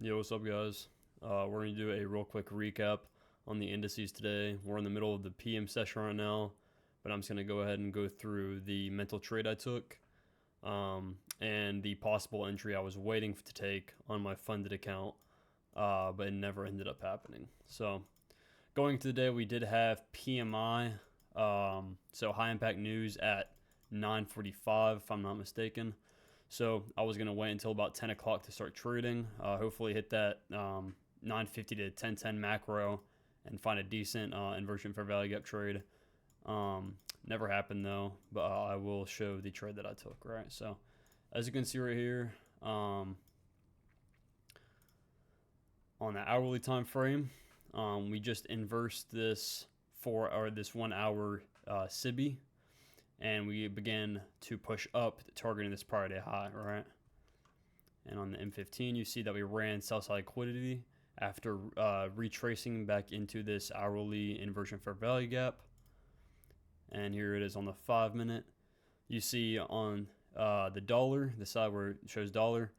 Yo, what's up, guys? We're going to do a real quick recap on the indices today. We're in the middle of the PM session right now, but I'm just going to go ahead and go through the mental trade I took and the possible entry I was waiting to take on my funded account, but it never ended up happening. So, going into the day, we did have PMI, so high impact news at 9:45, if I'm not mistaken. So I was going to wait until about 10 o'clock to start trading. Hopefully hit that 950 to 1010 macro and find a decent inversion fair value gap trade. Never happened though, but I will show the trade that I took, right? So as you can see right here, on the hourly time frame, we just inversed this this 1 hour SIBI, and we began to push up, targeting this prior day high, right? And on the M15, you see that we ran sell side liquidity after retracing back into this hourly inversion fair value gap. And here it is on the 5 minute. You see on the dollar, the side where it shows dollar,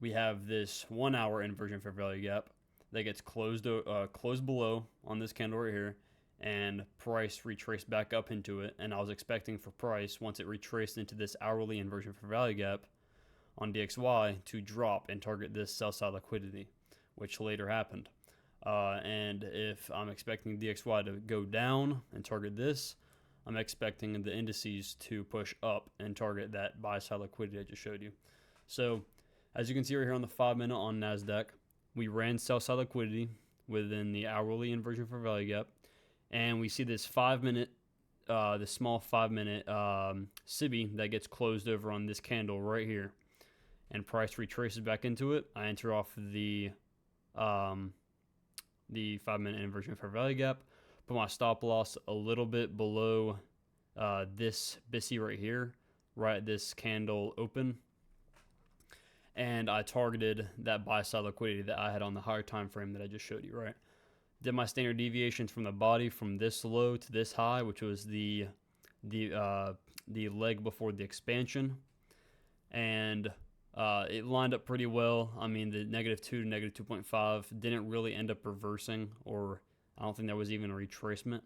we have this 1 hour inversion fair value gap that gets closed below on this candle right here, and price retraced back up into it. And I was expecting for price, once it retraced into this hourly inversion fair value gap on DXY, to drop and target this sell side liquidity, which later happened. And if I'm expecting DXY to go down and target this, I'm expecting the indices to push up and target that buy side liquidity I just showed you. So as you can see right here on the 5 minute on NASDAQ, we ran sell side liquidity within the hourly inversion fair value gap. And we see this 5 minute, this small 5 minute SIBI that gets closed over on this candle right here, and price retraces back into it. I enter off the 5 minute inversion fair value gap, put my stop loss a little bit below this BISI right here, right at this candle open, and I targeted that buy side liquidity that I had on the higher time frame that I just showed you, right? Did my standard deviations from the body from this low to this high, which was the leg before the expansion, and it lined up pretty well. I mean, the -2 to -2.5 didn't really end up reversing, or I don't think there was even a retracement,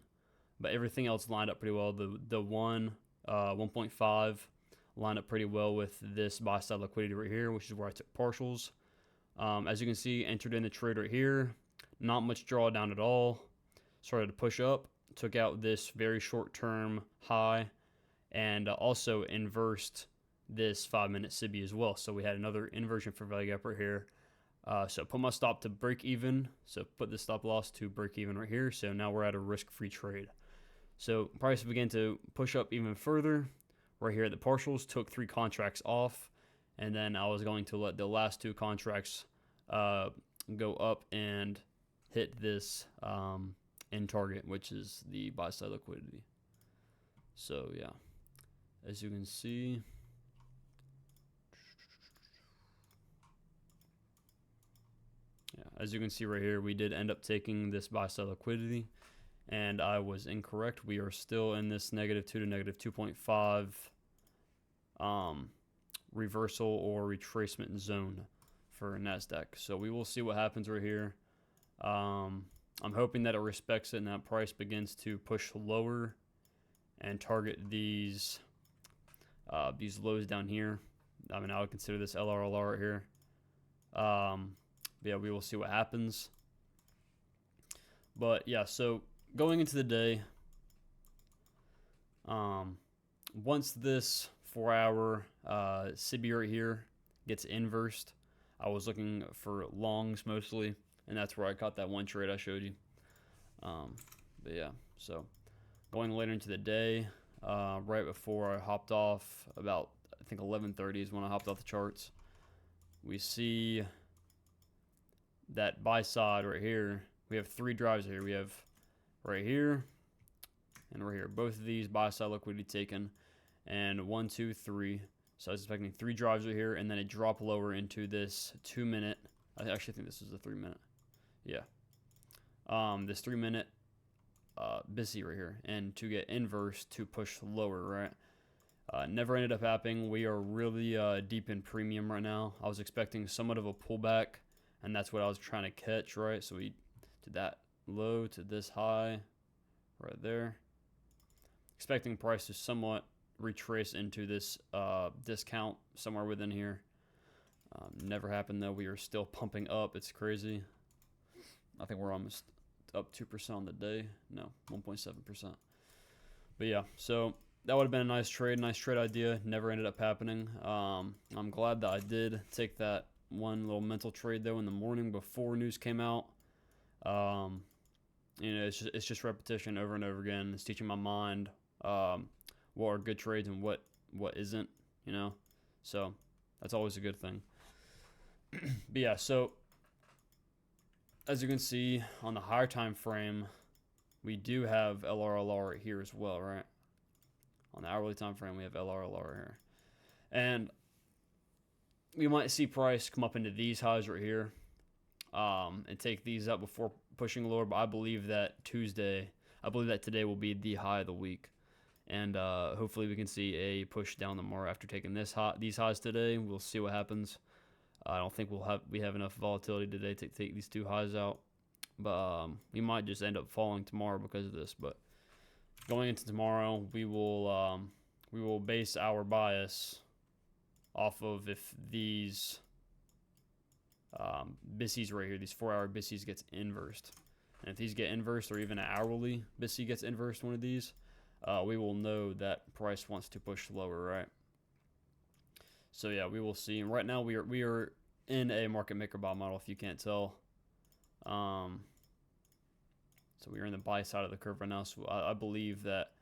but everything else lined up pretty well. The 1.5 lined up pretty well with this buy side liquidity right here, which is where I took partials. As you can see, entered in the trade right here. Not much drawdown at all. Started to push up, took out this very short-term high, and also inversed this 5 minute SIBI as well. So we had another inversion for value gap right here. So put my stop to break even. So put the stop loss to break even right here. So now we're at a risk-free trade. So price began to push up even further. Right here at the partials, took 3 contracts off, and then I was going to let the last 2 contracts go up and hit this end target, which is the buy side liquidity. So yeah, as you can see, right here, we did end up taking this buy side liquidity, and I was incorrect. We are still in this -2 to -2.5 reversal or retracement zone for NASDAQ. So we will see what happens right here. I'm hoping that it respects it and that price begins to push lower and target these lows down here. I mean, I would consider this LRLR right here. Yeah, we will see what happens. But yeah, so going into the day, once this 4 hour SIBI right here gets inversed, I was looking for longs mostly, and that's where I caught that one trade I showed you. But yeah, so going later into the day, right before I hopped off, about I think 11:30 is when I hopped off the charts, we see that buy side right here. We have 3 drives here. We have right here and right here. Both of these buy side liquidity taken, and 1, 2, 3. So I was expecting 3 drives right here, and then it dropped lower into this 2 minute. I actually think this is a 3 minute. Yeah. This 3 minute BISI right here, and to get inverse to push lower, right? Never ended up happening. We are really deep in premium right now. I was expecting somewhat of a pullback and that's what I was trying to catch, right? So we did that low to this high right there, expecting price to somewhat retrace into this discount somewhere within here. Never happened though. We are still pumping up. It's crazy. I think we're almost up 2% on the day. No, 1.7%. But yeah, so that would have been a nice trade idea. Never ended up happening. I'm glad that I did take that one little mental trade though in the morning before news came out. It's just repetition over and over again. It's teaching my mind what are good trades and what isn't, So that's always a good thing. But yeah, so as you can see on the higher time frame, we do have LRLR here as well, right? On the hourly time frame, we have LRLR here. And we might see price come up into these highs right here and take these up before pushing lower. But I believe that today will be the high of the week. And hopefully we can see a push down tomorrow after taking these highs today. We'll see what happens. I don't think we have enough volatility today to take these two highs out. But we might just end up falling tomorrow because of this. But going into tomorrow, we will base our bias off of if these BISIs right here, these 4-hour BISIs gets inversed. And if these get inversed, or even an hourly BISI gets inversed, one of these, we will know that price wants to push lower, right? So yeah, we will see. And right now we are in a market maker buy model, if you can't tell. So we are in the buy side of the curve right now. So I believe that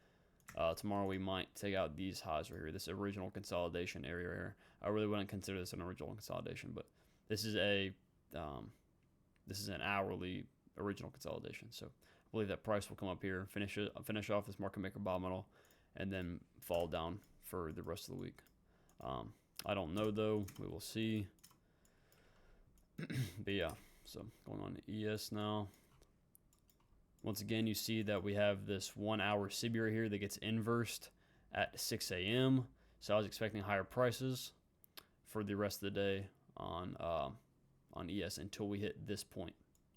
tomorrow we might take out these highs right here, this original consolidation area right here. I really wouldn't consider this an original consolidation, but this is an hourly original consolidation. So I believe that price will come up here, finish off this market maker buy model, and then fall down for the rest of the week. I don't know though. We will see. But yeah, so going on to ES now. Once again, you see that we have this 1-hour SIBI right here that gets inversed at 6 a.m. So I was expecting higher prices for the rest of the day on ES until we hit this point,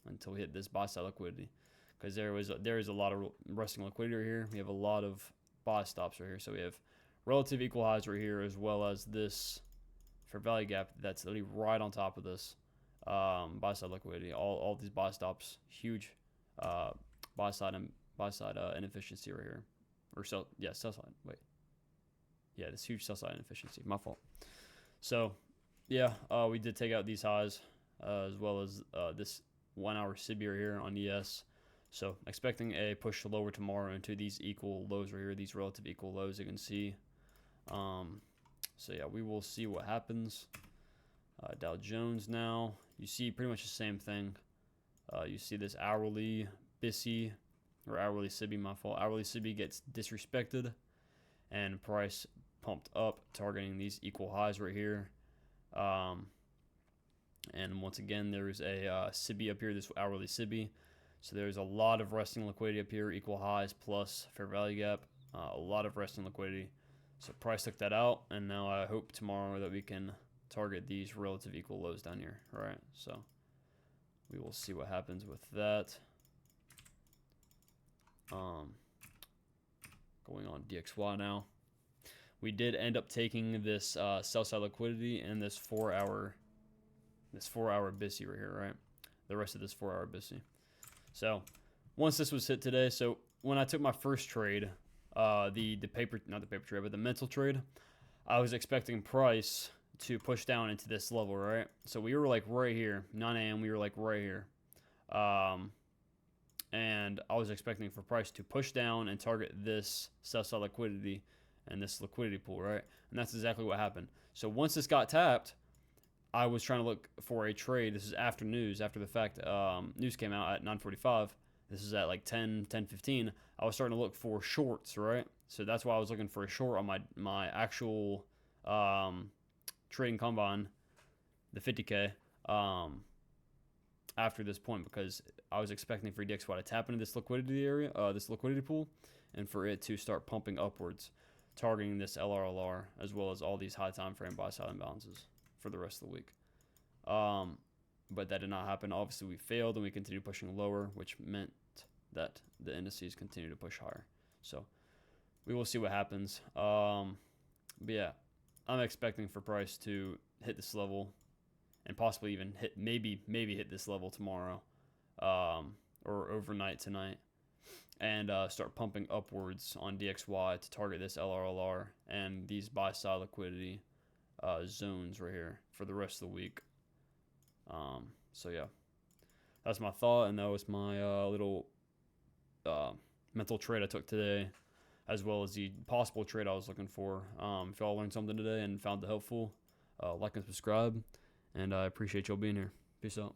until we hit this buy side liquidity, because there is a lot of resting liquidity right here. We have a lot of buy stops right here. So we have relative equal highs right here, as well as this fair value gap that's literally right on top of this buy side liquidity. All these buy stops, huge buy side inefficiency right here, or sell side. Wait, yeah, this huge sell side inefficiency. My fault. So yeah, we did take out these highs as well as this 1-hour SIBI right here on ES. So expecting a push lower tomorrow into these equal lows right here, these relative equal lows you can see. So yeah, we will see what happens. Dow Jones now, you see pretty much the same thing. You see this hourly BISI, or hourly SIBI, my fault. Hourly SIBI gets disrespected and price pumped up, targeting these equal highs right here. And once again, there's a SIBI up here, this hourly SIBI. So there's a lot of resting liquidity up here, equal highs plus fair value gap, a lot of resting liquidity. So price took that out, and now I hope tomorrow that we can target these relative equal lows down here, right? So we will see what happens with that. Going on DXY now. We did end up taking this sell side liquidity and this 4-hour BISI right here, right? The rest of this 4-hour BISI. So once this was hit today, so when I took my first trade, not the paper trade, but the mental trade, I was expecting price to push down into this level, right? So we were like right here, 9 a.m. We were like right here. And I was expecting for price to push down and target this sell side liquidity and this liquidity pool, right? And that's exactly what happened. So once this got tapped, I was trying to look for a trade. This is after news, after the fact. News came out at 9:45. This is at like 10:15. I was starting to look for shorts, right? So that's why I was looking for a short on my actual trading combine, the 50K, after this point, because I was expecting for DXY to tap into this liquidity area, this liquidity pool, and for it to start pumping upwards, targeting this LRLR as well as all these high time frame buy side imbalances for the rest of the week. but that did not happen. Obviously, we failed and we continued pushing lower, which meant that the indices continue to push higher. So we will see what happens. But yeah, I'm expecting for price to hit this level and possibly even hit maybe hit this level tomorrow, or overnight tonight, and start pumping upwards on DXY to target this LRLR and these buy side liquidity zones right here for the rest of the week. So yeah, that's my thought, and that was my little mental trade I took today, as well as the possible trade I was looking for. If y'all learned something today and found it helpful, like and subscribe, and I appreciate y'all being here. Peace out.